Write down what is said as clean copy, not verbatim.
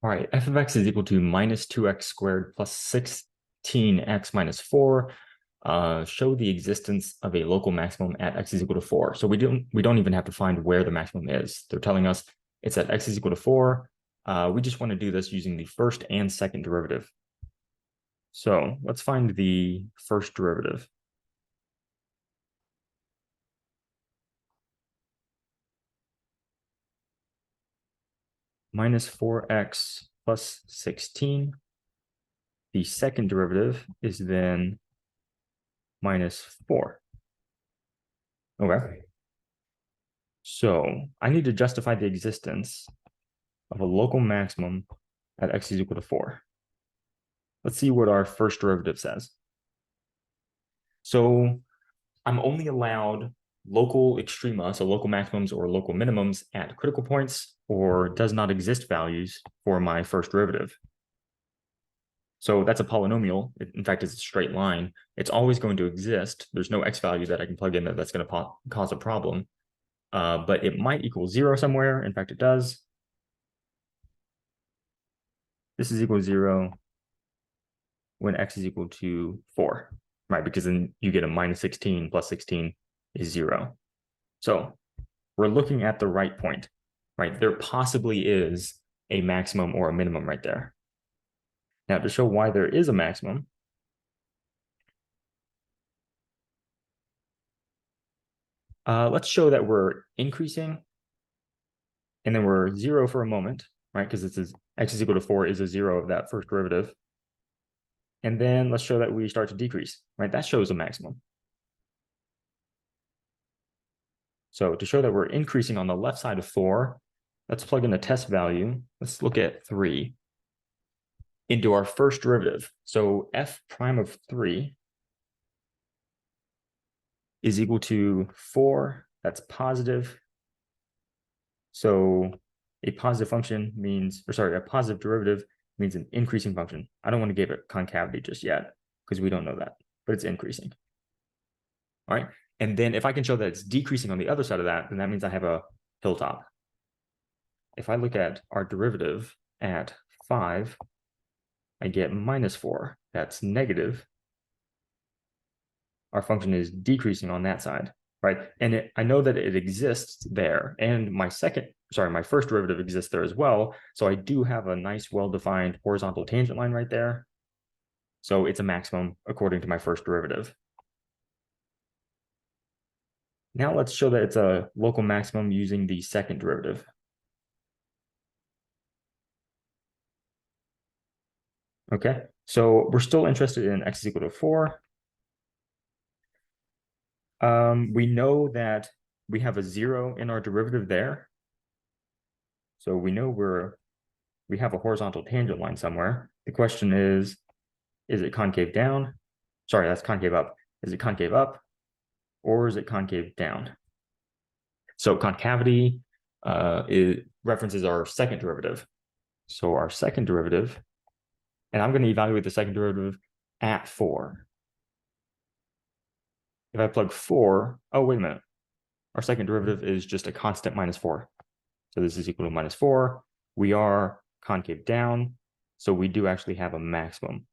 All right, f of x is equal to minus 2x squared plus 16x minus 4. Show the existence of a local maximum at x is equal to 4. So we don't even have to find where the maximum is. They're telling us it's at x is equal to 4. We just want to do this using the first and second derivative. So let's find the first derivative. Minus 4x plus 16. The second derivative is then minus 4. Okay. So I need to justify the existence of a local maximum at x is equal to 4. Let's see what our first derivative says. So I'm only allowed local extrema, so local maximums or local minimums at critical points, or does not exist values for my first derivative. So that's a polynomial. In fact, it's a straight line. It's always going to exist. There's no x value that I can plug in that's going to cause a problem. But it might equal 0 somewhere. In fact, it does. This is equal to 0 when x is equal to 4, right? Because then you get a minus 16 plus 16 is 0. So we're looking at the right point, right? There possibly is a maximum or a minimum right there. Now, to show why there is a maximum, let's show that we're increasing and then we're 0 for a moment, right? Because this is x is equal to 4 is a 0 of that first derivative. And then let's show that we start to decrease, right? That shows a maximum. So to show that we're increasing on the left side of 4, let's plug in a test value. Let's look at 3 into our first derivative. So f prime of 3 is equal to 4. That's positive. So a positive function means, or sorry, a positive derivative means an increasing function. I don't want to give it concavity just yet because we don't know that, but it's increasing. All right. And then if I can show that it's decreasing on the other side of that, then that means I have a hilltop. If I look at our derivative at 5, I get minus 4. That's negative. Our function is decreasing on that side, right? And I know that it exists there. And my first derivative exists there as well. So I do have a nice, well-defined horizontal tangent line right there. So it's a maximum according to my first derivative. Now let's show that it's a local maximum using the second derivative. Okay, so we're still interested in x is equal to 4. We know that we have a 0 in our derivative there. So we know we have a horizontal tangent line somewhere. The question is it concave down? Sorry, that's concave up. Is it concave up or is it concave down? So concavity it references our second derivative. So our second derivative, and I'm going to evaluate the second derivative at 4. If I plug 4, oh, wait a minute. Our second derivative is just a constant minus 4. So this is equal to minus 4. We are concave down, so we do actually have a maximum.